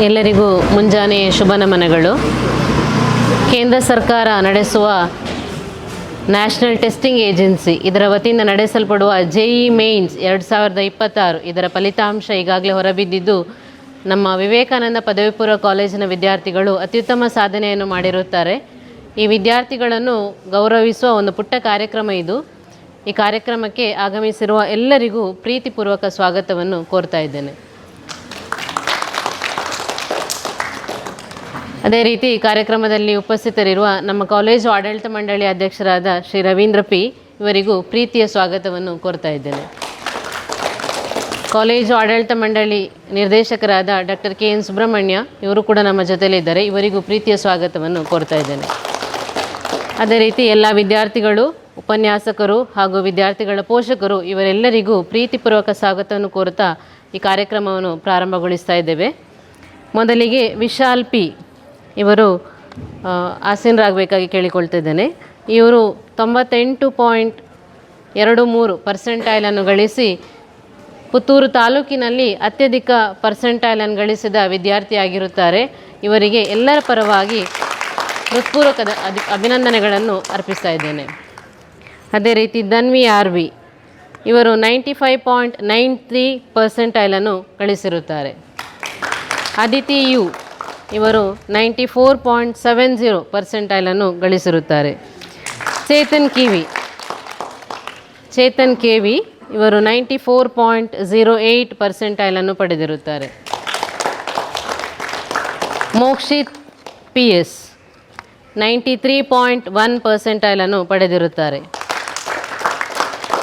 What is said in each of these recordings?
ಎಲ್ಲರಿಗೂ ಮುಂಜಾನೆ ಶುಭ ನಮನಗಳು. ಕೇಂದ್ರ ಸರ್ಕಾರ ನಡೆಸುವ ನ್ಯಾಷನಲ್ ಟೆಸ್ಟಿಂಗ್ ಏಜೆನ್ಸಿ ಇದರ ವತಿಯಿಂದ ನಡೆಸಲ್ಪಡುವ JEE ಮೇನ್ಸ್ 2026 ಇದರ ಫಲಿತಾಂಶ ಈಗಾಗಲೇ ಹೊರಬಿದ್ದಿದ್ದು, ನಮ್ಮ ವಿವೇಕಾನಂದ ಪದವಿ ಪೂರ್ವ ಕಾಲೇಜಿನ ವಿದ್ಯಾರ್ಥಿಗಳು ಅತ್ಯುತ್ತಮ ಸಾಧನೆಯನ್ನು ಮಾಡಿರುತ್ತಾರೆ. ಈ ವಿದ್ಯಾರ್ಥಿಗಳನ್ನು ಗೌರವಿಸುವ ಒಂದು ಪುಟ್ಟ ಕಾರ್ಯಕ್ರಮ ಇದು. ಈ ಕಾರ್ಯಕ್ರಮಕ್ಕೆ ಆಗಮಿಸಿರುವ ಎಲ್ಲರಿಗೂ ಪ್ರೀತಿಪೂರ್ವಕ ಸ್ವಾಗತವನ್ನು ಕೋರ್ತಾ ಇದ್ದೇನೆ. ಅದೇ ರೀತಿ ಈ ಕಾರ್ಯಕ್ರಮದಲ್ಲಿ ಉಪಸ್ಥಿತರಿರುವ ನಮ್ಮ ಕಾಲೇಜು ಆಡಳಿತ ಮಂಡಳಿ ಅಧ್ಯಕ್ಷರಾದ ಶ್ರೀ ರವೀಂದ್ರ ಪಿ ಇವರಿಗೂ ಪ್ರೀತಿಯ ಸ್ವಾಗತವನ್ನು ಕೋರ್ತಾ ಇದ್ದೇನೆ. ಕಾಲೇಜು ಆಡಳಿತ ಮಂಡಳಿ ನಿರ್ದೇಶಕರಾದ ಡಾಕ್ಟರ್ KN ಸುಬ್ರಹ್ಮಣ್ಯ ಇವರು ಕೂಡ ನಮ್ಮ ಜೊತೆಯಲ್ಲಿದ್ದಾರೆ. ಇವರಿಗೂ ಪ್ರೀತಿಯ ಸ್ವಾಗತವನ್ನು ಕೋರ್ತಾ ಇದ್ದೇನೆ. ಅದೇ ರೀತಿ ಎಲ್ಲ ವಿದ್ಯಾರ್ಥಿಗಳು, ಉಪನ್ಯಾಸಕರು ಹಾಗೂ ವಿದ್ಯಾರ್ಥಿಗಳ ಪೋಷಕರು ಇವರೆಲ್ಲರಿಗೂ ಪ್ರೀತಿಪೂರ್ವಕ ಸ್ವಾಗತವನ್ನು ಕೋರುತ್ತಾ ಈ ಕಾರ್ಯಕ್ರಮವನ್ನು ಪ್ರಾರಂಭಗೊಳಿಸ್ತಾ ಇದ್ದೇವೆ. ಮೊದಲಿಗೆ ವಿಶಾಲ್ ಪಿ ಇವರು ಆಸೀನರಾಗಬೇಕಾಗಿ ಕೇಳಿಕೊಳ್ತಿದ್ದೇನೆ. ಇವರು 98.23 ಪರ್ಸೆಂಟೈಲನ್ನು ಗಳಿಸಿ ಪುತ್ತೂರು ತಾಲೂಕಿನಲ್ಲಿ ಅತ್ಯಧಿಕ ಪರ್ಸೆಂಟೈಲನ್ನು ಗಳಿಸಿದ ವಿದ್ಯಾರ್ಥಿಯಾಗಿರುತ್ತಾರೆ. ಇವರಿಗೆ ಎಲ್ಲರ ಪರವಾಗಿ ಹೃತ್ಪೂರ್ವಕ ಅಭಿನಂದನೆಗಳನ್ನು ಅರ್ಪಿಸ್ತಾ ಇದ್ದೇನೆ. ಅದೇ ರೀತಿ ಧನ್ವಿ RV ಇವರು 95.93 ಪರ್ಸೆಂಟೈಲನ್ನು ಗಳಿಸಿರುತ್ತಾರೆ. ಅದಿತಿ ಯು ಇವರು 94.70 ಪರ್ಸೆಂಟೈಲನ್ನು ಗಳಿಸಿರುತ್ತಾರೆ. ಚೇತನ್ KV ಇವರು 94.08 ಪರ್ಸೆಂಟೈಲನ್ನು ಪಡೆದಿರುತ್ತಾರೆ. ಮೋಕ್ಷಿತ್ PS 93.1 ಪರ್ಸೆಂಟೈಲನ್ನು ಪಡೆದಿರುತ್ತಾರೆ.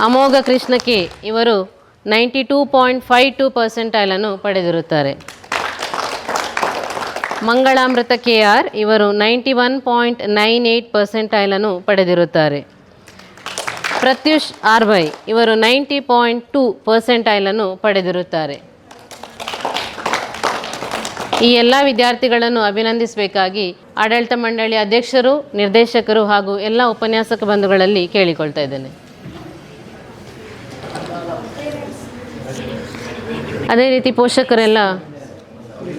ಅಮೋಘ ಕೃಷ್ಣ K ಇವರು 92.52 ಪರ್ಸೆಂಟೈಲನ್ನು ಪಡೆದಿರುತ್ತಾರೆ. ಮಂಗಳಾಮೃತ KR ಇವರು 91.98 ಪರ್ಸೆಂಟೈಲನ್ನು ಪಡೆದಿರುತ್ತಾರೆ. ಪ್ರತ್ಯುಷ್ RY ಇವರು 90.2 ಪರ್ಸೆಂಟೈಲನ್ನು ಪಡೆದಿರುತ್ತಾರೆ. ಈ ಎಲ್ಲ ವಿದ್ಯಾರ್ಥಿಗಳನ್ನು ಅಭಿನಂದಿಸಬೇಕಾಗಿ ಆಡಳಿತ ಮಂಡಳಿ ಅಧ್ಯಕ್ಷರು, ನಿರ್ದೇಶಕರು ಹಾಗೂ ಎಲ್ಲ ಉಪನ್ಯಾಸಕ ಬಂಧುಗಳಲ್ಲಿ ಕೇಳಿಕೊಳ್ತಾ ಇದ್ದೇನೆ. ಅದೇ ರೀತಿ ಪೋಷಕರೆಲ್ಲ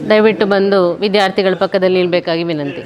ದಯವಿಟ್ಟು ಬಂದು ವಿದ್ಯಾರ್ಥಿಗಳ ಪಕ್ಕದಲ್ಲಿ ನಿಲ್ಲಬೇಕಾಗಿ ವಿನಂತಿ.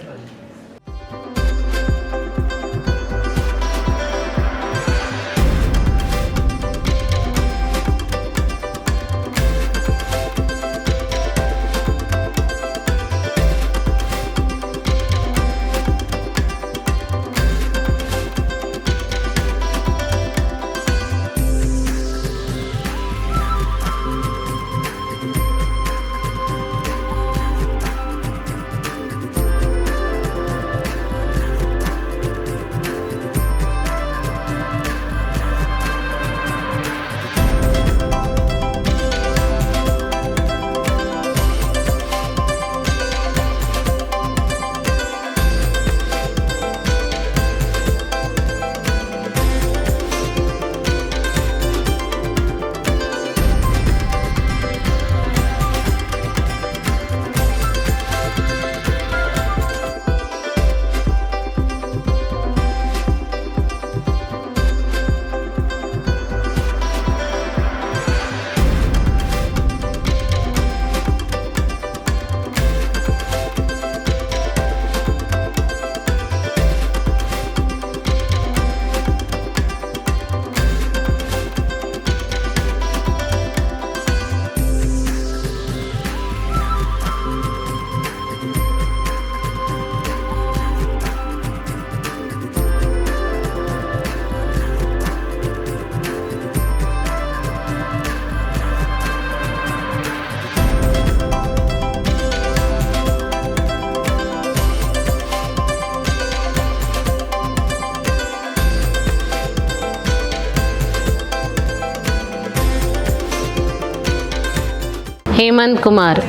ಹೇಮಂತ್ ಕುಮಾರ್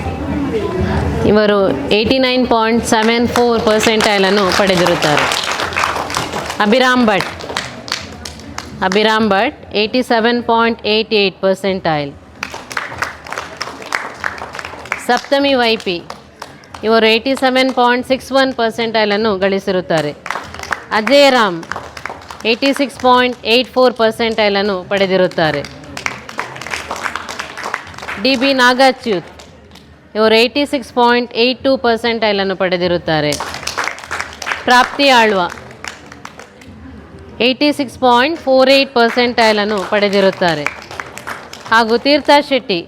ಇವರು 89.74 ಪರ್ಸೆಂಟೈಲನ್ನು ಪಡೆದಿರುತ್ತಾರೆ. ಅಭಿರಾಮ್ ಭಟ್ 87.88 ಪರ್ಸೆಂಟೈಲ್. ಸಪ್ತಮಿ YP ಇವರು 87.61 ಪರ್ಸೆಂಟೈಲನ್ನು ಗಳಿಸಿರುತ್ತಾರೆ. ಅಜಯ್ ರಾಮ್ 86.84 ಪರ್ಸೆಂಟೈಲನ್ನು ಪಡೆದಿರುತ್ತಾರೆ. DB ನಾಗಾಚ್ಯುತ್ ಇವರು 86.82 ಪರ್ಸೆಂಟೈಲನ್ನು ಪಡೆದಿರುತ್ತಾರೆ. ಪ್ರಾಪ್ತಿ ಆಳ್ವ 86.48 ಪರ್ಸೆಂಟೈಲನ್ನು ಪಡೆದಿರುತ್ತಾರೆ. ಹಾಗೂ ತೀರ್ಥಾ ಶೆಟ್ಟಿ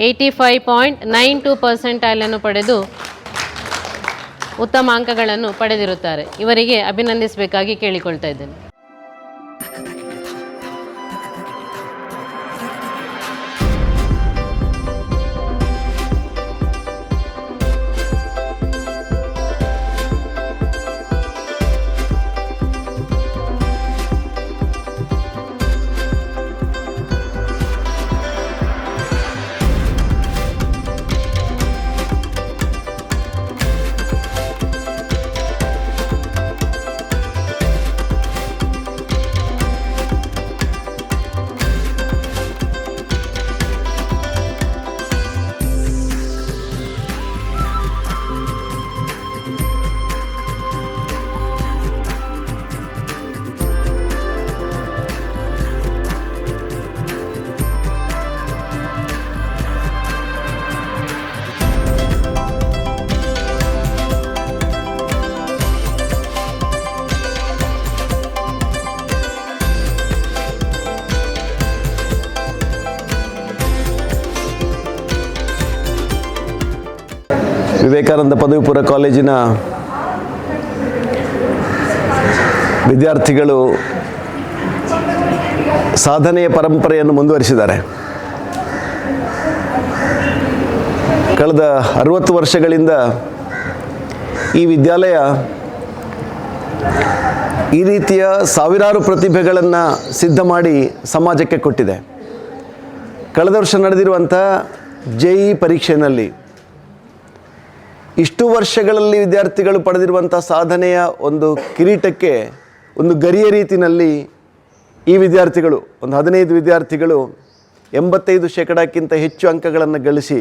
85.92 ಪರ್ಸೆಂಟೈಲನ್ನು ಪಡೆದು ಉತ್ತಮ ಅಂಕಗಳನ್ನು ಪಡೆದಿರುತ್ತಾರೆ. ಇವರಿಗೆ ಅಭಿನಂದಿಸಬೇಕಾಗಿ ಕೇಳಿಕೊಳ್ತಾ ಇದ್ದೇನೆ. ವಿವೇಕಾನಂದ ಪದವಿ ಪೂರ್ವ ಕಾಲೇಜಿನ ವಿದ್ಯಾರ್ಥಿಗಳು ಸಾಧನೆಯ ಪರಂಪರೆಯನ್ನು ಮುಂದುವರಿಸಿದ್ದಾರೆ. ಕಳೆದ 60 ವರ್ಷಗಳಿಂದ ಈ ವಿದ್ಯಾಲಯ ಈ ರೀತಿಯ ಸಾವಿರಾರು ಪ್ರತಿಭೆಗಳನ್ನು ಸಿದ್ಧ ಮಾಡಿ ಸಮಾಜಕ್ಕೆ ಕೊಟ್ಟಿದೆ. ಕಳೆದ ವರ್ಷ ನಡೆದಿರುವಂಥ JEE ಪರೀಕ್ಷೆಯಲ್ಲಿ ಇಷ್ಟು ವರ್ಷಗಳಲ್ಲಿ ವಿದ್ಯಾರ್ಥಿಗಳು ಪಡೆದಿರುವಂಥ ಸಾಧನೆಯ ಒಂದು ಕಿರೀಟಕ್ಕೆ ಒಂದು ಗರಿಯ ರೀತಿಯಲ್ಲಿ ಈ ವಿದ್ಯಾರ್ಥಿಗಳು ಒಂದು 15 ವಿದ್ಯಾರ್ಥಿಗಳು 85% ಹೆಚ್ಚು ಅಂಕಗಳನ್ನು ಗಳಿಸಿ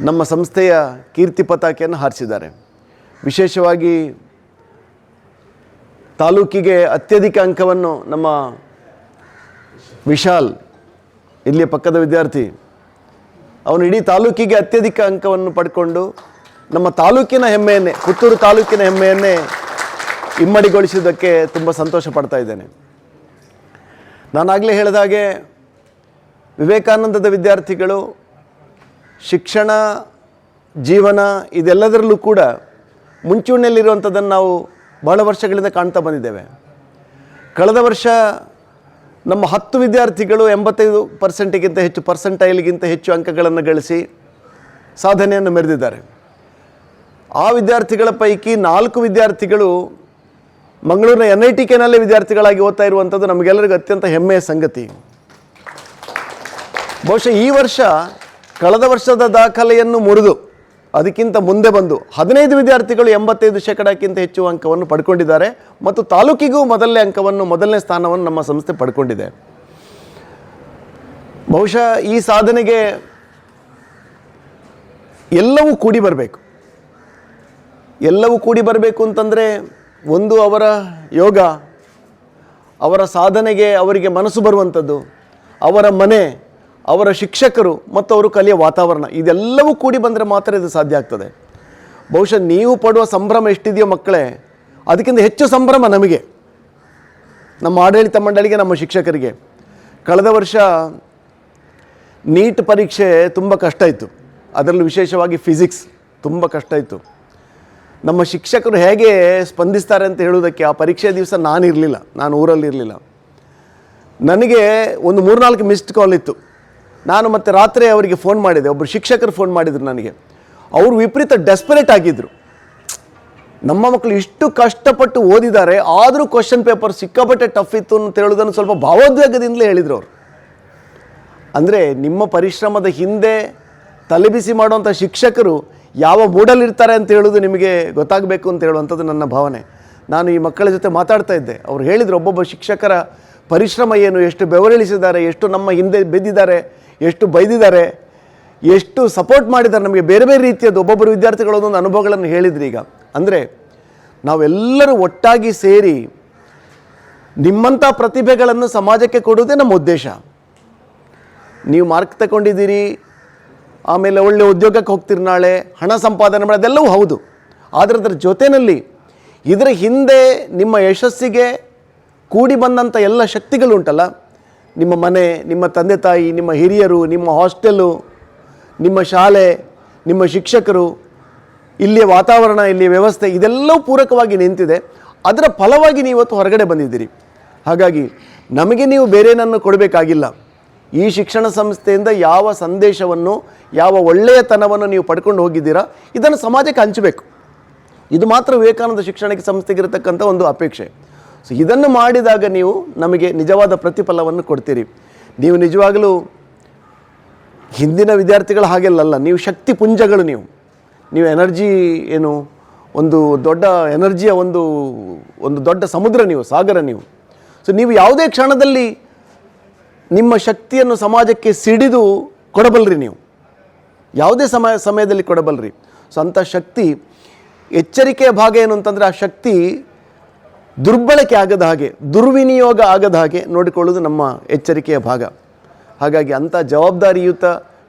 ನಮ್ಮ ಸಂಸ್ಥೆಯ ಕೀರ್ತಿ ಪತಾಕೆಯನ್ನು ಹಾರಿಸಿದ್ದಾರೆ. ವಿಶೇಷವಾಗಿ ತಾಲೂಕಿಗೆ ಅತ್ಯಧಿಕ ಅಂಕವನ್ನು ನಮ್ಮ ವಿಶಾಲ್, ಇಲ್ಲಿಯ ಪಕ್ಕದ ವಿದ್ಯಾರ್ಥಿ, ಅವನು ಇಡೀ ತಾಲೂಕಿಗೆ ಅತ್ಯಧಿಕ ಅಂಕವನ್ನು ಪಡ್ಕೊಂಡು ನಮ್ಮ ತಾಲೂಕಿನ ಹೆಮ್ಮೆಯನ್ನೇ, ಪುತ್ತೂರು ತಾಲೂಕಿನ ಹೆಮ್ಮೆಯನ್ನೇ ಇಮ್ಮಡಿಗೊಳಿಸಿದ್ದಕ್ಕೆ ತುಂಬ ಸಂತೋಷ ಪಡ್ತಾ ಇದ್ದೇನೆ. ನಾನಾಗಲೇ ಹೇಳಿದ ಹಾಗೆ ವಿವೇಕಾನಂದದ ವಿದ್ಯಾರ್ಥಿಗಳು ಶಿಕ್ಷಣ, ಜೀವನ ಇದೆಲ್ಲದರಲ್ಲೂ ಕೂಡ ಮುಂಚೂಣಿಯಲ್ಲಿರುವಂಥದ್ದನ್ನು ನಾವು ಬಹಳ ವರ್ಷಗಳಿಂದ ಕಾಣ್ತಾ ಬಂದಿದ್ದೇವೆ. ಕಳೆದ ವರ್ಷ ನಮ್ಮ 10 ವಿದ್ಯಾರ್ಥಿಗಳು 85%ಗಿಂತ ಹೆಚ್ಚು ಪರ್ಸೆಂಟೈಲ್ಗಿಂತ ಹೆಚ್ಚು ಅಂಕಗಳನ್ನು ಗಳಿಸಿ ಸಾಧನೆಯನ್ನು ಮೆರೆದಿದ್ದಾರೆ. ಆ ವಿದ್ಯಾರ್ಥಿಗಳ ಪೈಕಿ 4 ವಿದ್ಯಾರ್ಥಿಗಳು ಮಂಗಳೂರಿನ NITKನಲ್ಲೇ ವಿದ್ಯಾರ್ಥಿಗಳಾಗಿ ಓದ್ತಾ ಇರುವಂಥದ್ದು ನಮಗೆಲ್ಲರಿಗೂ ಅತ್ಯಂತ ಹೆಮ್ಮೆಯ ಸಂಗತಿ. ಬಹುಶಃ ಈ ವರ್ಷ ಕಳೆದ ವರ್ಷದ ದಾಖಲೆಯನ್ನು ಮುರಿದು ಅದಕ್ಕಿಂತ ಮುಂದೆ ಬಂದು 15 ವಿದ್ಯಾರ್ಥಿಗಳು 85%ಕ್ಕಿಂತ ಹೆಚ್ಚು ಅಂಕವನ್ನು ಪಡ್ಕೊಂಡಿದ್ದಾರೆ ಮತ್ತು ತಾಲೂಕಿಗೂ ಮೊದಲನೇ ಸ್ಥಾನವನ್ನು ನಮ್ಮ ಸಂಸ್ಥೆ ಪಡ್ಕೊಂಡಿದೆ. ಬಹುಶಃ ಈ ಸಾಧನೆಗೆ ಎಲ್ಲವೂ ಕೂಡಿ ಬರಬೇಕು. ಎಲ್ಲವೂ ಕೂಡಿ ಬರಬೇಕು ಅಂತಂದರೆ ಒಂದು ಅವರ ಯೋಗ, ಅವರ ಸಾಧನೆಗೆ ಅವರಿಗೆ ಮನಸ್ಸು ಬರುವಂಥದ್ದು, ಅವರ ಮನೆ, ಅವರ ಶಿಕ್ಷಕರು ಮತ್ತು ಅವರು ಕಲಿಯ ವಾತಾವರಣ, ಇದೆಲ್ಲವೂ ಕೂಡಿ ಬಂದರೆ ಮಾತ್ರ ಇದು ಸಾಧ್ಯ ಆಗ್ತದೆ. ಬಹುಶಃ ನೀವು ಪಡುವ ಸಂಭ್ರಮ ಎಷ್ಟಿದೆಯೋ ಮಕ್ಕಳೇ, ಅದಕ್ಕಿಂತ ಹೆಚ್ಚು ಸಂಭ್ರಮ ನಮಗೆ, ನಮ್ಮ ಆಡಳಿತ ಮಂಡಳಿಗೆ, ನಮ್ಮ ಶಿಕ್ಷಕರಿಗೆ. ಕಳೆದ ವರ್ಷ ನೀಟ್ ಪರೀಕ್ಷೆ ತುಂಬ ಕಷ್ಟ ಇತ್ತು. ಅದರಲ್ಲೂ ವಿಶೇಷವಾಗಿ ಫಿಸಿಕ್ಸ್ ತುಂಬ ಕಷ್ಟ ಇತ್ತು. ನಮ್ಮ ಶಿಕ್ಷಕರು ಹೇಗೆ ಸ್ಪಂದಿಸ್ತಾರೆ ಅಂತ ಹೇಳುವುದಕ್ಕೆ ಆ ಪರೀಕ್ಷೆ ದಿವಸ ನಾನು ಊರಲ್ಲಿರಲಿಲ್ಲ. ನನಗೆ ಒಂದು 3-4 ಮಿಸ್ಡ್ ಕಾಲ್ ಇತ್ತು. ನಾನು ಮತ್ತೆ ರಾತ್ರಿ ಅವರಿಗೆ ಫೋನ್ ಮಾಡಿದೆ. ಒಬ್ಬರು ಶಿಕ್ಷಕರು ಫೋನ್ ಮಾಡಿದರು ನನಗೆ. ಅವರು ವಿಪರೀತ ಡೆಸ್ಪರೇಟ್ ಆಗಿದ್ದರು. ನಮ್ಮ ಮಕ್ಕಳು ಇಷ್ಟು ಕಷ್ಟಪಟ್ಟು ಓದಿದ್ದಾರೆ, ಆದರೂ ಕ್ವಶನ್ ಪೇಪರ್ ಸಿಕ್ಕಾಪಟ್ಟೆ ಟಫ್ ಇತ್ತು ಅಂತ ಹೇಳೋದನ್ನು ಸ್ವಲ್ಪ ಭಾವೋದ್ವೇಗದಿಂದಲೇ ಹೇಳಿದರು ಅವರು. ಅಂದರೆ ನಿಮ್ಮ ಪರಿಶ್ರಮದ ಹಿಂದೆ ತಲೆಬಿಸಿ ಮಾಡುವಂಥ ಶಿಕ್ಷಕರು ಯಾವ ಮೂಡಲ್ಲಿರ್ತಾರೆ ಅಂತ ಹೇಳೋದು ನಿಮಗೆ ಗೊತ್ತಾಗಬೇಕು ಅಂತ ಹೇಳುವಂಥದ್ದು ನನ್ನ ಭಾವನೆ. ನಾನು ಈ ಮಕ್ಕಳ ಜೊತೆ ಮಾತಾಡ್ತಾ ಇದ್ದೆ. ಅವ್ರು ಹೇಳಿದರು ಒಬ್ಬೊಬ್ಬ ಶಿಕ್ಷಕರ ಪರಿಶ್ರಮ ಏನು, ಎಷ್ಟು ಬೆವರಿಳಿಸಿದ್ದಾರೆ, ಎಷ್ಟು ನಮ್ಮ ಹಿಂದೆ ಬೆದ್ದಿದ್ದಾರೆ, ಎಷ್ಟು ಬೈದಿದ್ದಾರೆ, ಎಷ್ಟು ಸಪೋರ್ಟ್ ಮಾಡಿದ್ದಾರೆ ನಮಗೆ. ಬೇರೆ ಬೇರೆ ರೀತಿಯದ್ದು ಒಬ್ಬೊಬ್ಬರು ವಿದ್ಯಾರ್ಥಿಗಳು ಒಂದೊಂದು ಅನುಭವಗಳನ್ನು ಹೇಳಿದ್ರಿ. ಈಗ ಅಂದರೆ ನಾವೆಲ್ಲರೂ ಒಟ್ಟಾಗಿ ಸೇರಿ ನಿಮ್ಮಂಥ ಪ್ರತಿಭೆಗಳನ್ನು ಸಮಾಜಕ್ಕೆ ಕೊಡುವುದೇ ನಮ್ಮ ಉದ್ದೇಶ. ನೀವು ಮಾರ್ಕ್ ತಗೊಂಡಿದ್ದೀರಿ, ಆಮೇಲೆ ಒಳ್ಳೆ ಉದ್ಯೋಗಕ್ಕೆ ಹೋಗ್ತೀರಿ, ನಾಳೆ ಹಣ ಸಂಪಾದನೆ ಮಾಡಿ, ಅದೆಲ್ಲವೂ ಹೌದು. ಆದರೆ ಅದರ ಜೊತೆಯಲ್ಲಿ ಇದರ ಹಿಂದೆ ನಿಮ್ಮ ಯಶಸ್ಸಿಗೆ ಕೂಡಿ ಬಂದಂಥ ಎಲ್ಲ ಶಕ್ತಿಗಳುಂಟಲ್ಲ, ನಿಮ್ಮ ಮನೆ, ನಿಮ್ಮ ತಂದೆ ತಾಯಿ, ನಿಮ್ಮ ಹಿರಿಯರು, ನಿಮ್ಮ ಹಾಸ್ಟೆಲು, ನಿಮ್ಮ ಶಾಲೆ, ನಿಮ್ಮ ಶಿಕ್ಷಕರು, ಇಲ್ಲಿಯ ವಾತಾವರಣ, ಇಲ್ಲಿಯ ವ್ಯವಸ್ಥೆ, ಇದೆಲ್ಲವೂ ಪೂರಕವಾಗಿ ನಿಂತಿದೆ. ಅದರ ಫಲವಾಗಿ ನೀವು ಇವತ್ತು ಹೊರಗಡೆ ಬಂದಿದ್ದೀರಿ. ಹಾಗಾಗಿ ನಮಗೆ ನೀವು ಬೇರೇನನ್ನು ಕೊಡಬೇಕಾಗಿಲ್ಲ. ಈ ಶಿಕ್ಷಣ ಸಂಸ್ಥೆಯಿಂದ ಯಾವ ಸಂದೇಶವನ್ನು, ಯಾವ ಒಳ್ಳೆಯತನವನ್ನು ನೀವು ಪಡ್ಕೊಂಡು ಹೋಗಿದ್ದೀರಾ, ಇದನ್ನು ಸಮಾಜಕ್ಕೆ ಹಂಚಬೇಕು. ಇದು ಮಾತ್ರ ವಿವೇಕಾನಂದ ಶಿಕ್ಷಣ ಸಂಸ್ಥೆಗಿರತಕ್ಕಂಥ ಒಂದು ಅಪೇಕ್ಷೆ. ಸೊ ಇದನ್ನು ಮಾಡಿದಾಗ ನೀವು ನಮಗೆ ನಿಜವಾದ ಪ್ರತಿಫಲವನ್ನು ಕೊಡ್ತೀರಿ. ನೀವು ನಿಜವಾಗಲೂ ಹಿಂದಿನ ವಿದ್ಯಾರ್ಥಿಗಳು ಹಾಗೆಲ್ಲ, ನೀವು ಶಕ್ತಿ ಪುಂಜಗಳು, ನೀವು ಎನರ್ಜಿ ಏನು, ಒಂದು ದೊಡ್ಡ ಎನರ್ಜಿಯ ಒಂದು ದೊಡ್ಡ ಸಮುದ್ರ, ನೀವು ಸಾಗರ ನೀವು. ಸೊ ನೀವು ಯಾವುದೇ ಕ್ಷಣದಲ್ಲಿ ನಿಮ್ಮ ಶಕ್ತಿಯನ್ನು ಸಮಾಜಕ್ಕೆ ಸಿಡಿದು ಕೊಡಬಲ್ರಿ, ನೀವು ಯಾವುದೇ ಸಮಯದಲ್ಲಿ ಕೊಡಬಲ್ರಿ. ಸೊ ಅಂಥ ಶಕ್ತಿ, ಎಚ್ಚರಿಕೆಯ ಭಾಗ ಏನು ಅಂತಂದರೆ, ಆ ಶಕ್ತಿ ದುರ್ಬಳಕೆ ಆಗದ ಹಾಗೆ, ದುರ್ವಿನಿಯೋಗ ಆಗದ ಹಾಗೆ ನೋಡಿಕೊಳ್ಳೋದು ನಮ್ಮ ಎಚ್ಚರಿಕೆಯ ಭಾಗ. ಹಾಗಾಗಿ ಅಂಥ ಜವಾಬ್ದಾರಿಯುತ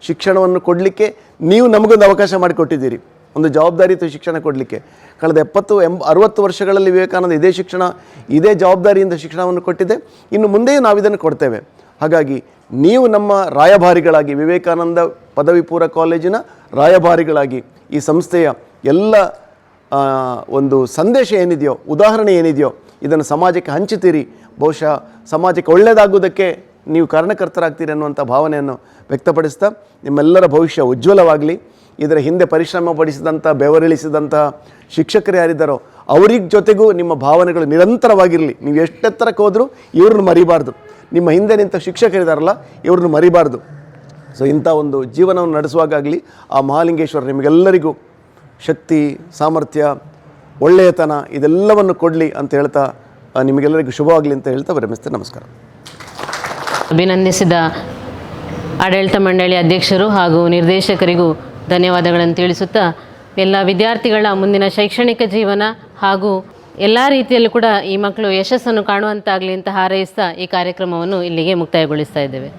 ಶಿಕ್ಷಣವನ್ನು ಕೊಡಲಿಕ್ಕೆ ನೀವು ನಮಗೊಂದು ಅವಕಾಶ ಮಾಡಿಕೊಟ್ಟಿದ್ದೀರಿ, ಒಂದು ಜವಾಬ್ದಾರಿಯುತ ಶಿಕ್ಷಣ ಕೊಡಲಿಕ್ಕೆ. ಕಳೆದ 60 ವರ್ಷಗಳಲ್ಲಿ ವಿವೇಕಾನಂದ ಇದೇ ಶಿಕ್ಷಣ, ಇದೇ ಜವಾಬ್ದಾರಿಯಿಂದ ಶಿಕ್ಷಣವನ್ನು ಕೊಟ್ಟಿದೆ. ಇನ್ನು ಮುಂದೆಯೂ ನಾವು ಇದನ್ನು ಕೊಡ್ತೇವೆ. ಹಾಗಾಗಿ ನೀವು ನಮ್ಮ ರಾಯಭಾರಿಗಳಾಗಿ, ವಿವೇಕಾನಂದ ಪದವಿ ಪೂರ್ವ ಕಾಲೇಜಿನ ರಾಯಭಾರಿಗಳಾಗಿ ಈ ಸಂಸ್ಥೆಯ ಎಲ್ಲ ಒಂದು ಸಂದೇಶ ಏನಿದೆಯೋ, ಉದಾಹರಣೆ ಏನಿದೆಯೋ, ಇದನ್ನು ಸಮಾಜಕ್ಕೆ ಹಂಚುತ್ತೀರಿ. ಬಹುಶಃ ಸಮಾಜಕ್ಕೆ ಒಳ್ಳೆಯದಾಗುವುದಕ್ಕೆ ನೀವು ಕಾರಣಕರ್ತರಾಗ್ತೀರಿ ಅನ್ನುವಂಥ ಭಾವನೆಯನ್ನು ವ್ಯಕ್ತಪಡಿಸ್ತಾ, ನಿಮ್ಮೆಲ್ಲರ ಭವಿಷ್ಯ ಉಜ್ವಲವಾಗಲಿ. ಇದರ ಹಿಂದೆ ಪರಿಶ್ರಮ ಪಡಿಸಿದಂಥ, ಬೆವರಿಳಿಸಿದಂಥ ಶಿಕ್ಷಕರು ಯಾರಿದ್ದಾರೋ ಅವ್ರಿಗೆ ಜೊತೆಗೂ ನಿಮ್ಮ ಭಾವನೆಗಳು ನಿರಂತರವಾಗಿರಲಿ. ನೀವು ಎಷ್ಟೆತ್ತರಕ್ಕೆ ಹೋದರೂ ಇವ್ರನ್ನ ಮರಿಬಾರ್ದು. ನಿಮ್ಮ ಹಿಂದೆ ನಿಂತ ಶಿಕ್ಷಕರಿದ್ದಾರಲ್ಲ, ಇವ್ರನ್ನ ಮರಿಬಾರ್ದು. ಸೊ ಇಂಥ ಒಂದು ಜೀವನವನ್ನು ನಡೆಸುವಾಗಲಿ ಆ ಮಹಾಲಿಂಗೇಶ್ವರ ನಿಮಗೆಲ್ಲರಿಗೂ ಶಕ್ತಿ, ಸಾಮರ್ಥ್ಯ, ಒಳ್ಳೆಯತನ ಇದೆಲ್ಲವನ್ನು ಕೊಡಲಿ ಅಂತ ಹೇಳ್ತಾ, ನಿಮಗೆಲ್ಲರಿಗೂ ಶುಭವಾಗಲಿ ಅಂತ ಹೇಳ್ತಾ ವಿರಮಿಸ್ತೇನೆ. ನಮಸ್ಕಾರ. ಅಭಿನಂದಿಸಿದ ಆಡಳಿತ ಮಂಡಳಿ ಅಧ್ಯಕ್ಷರು ಹಾಗೂ ನಿರ್ದೇಶಕರಿಗೂ ಧನ್ಯವಾದಗಳನ್ನು ತಿಳಿಸುತ್ತಾ, ಎಲ್ಲ ವಿದ್ಯಾರ್ಥಿಗಳ ಮುಂದಿನ ಶೈಕ್ಷಣಿಕ ಜೀವನ ಹಾಗೂ ಎಲ್ಲ ರೀತಿಯಲ್ಲೂ ಕೂಡ ಈ ಮಕ್ಕಳು ಯಶಸ್ಸನ್ನು ಕಾಣುವಂತಾಗಲಿ ಅಂತ ಹಾರೈಸ್ತಾ ಈ ಕಾರ್ಯಕ್ರಮವನ್ನು ಇಲ್ಲಿಗೆ ಮುಕ್ತಾಯಗೊಳಿಸ್ತಾ ಇದ್ದೇವೆ.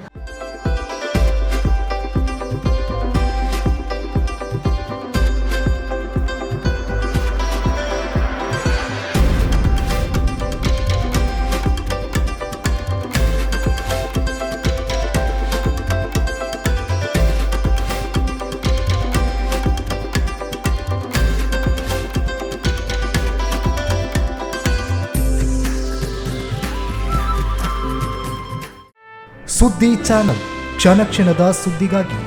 ಸುದ್ದಿ ಚಾನಲ್, ಕ್ಷಣ ಕ್ಷಣದ ಸುದ್ದಿಗಾಗಿ.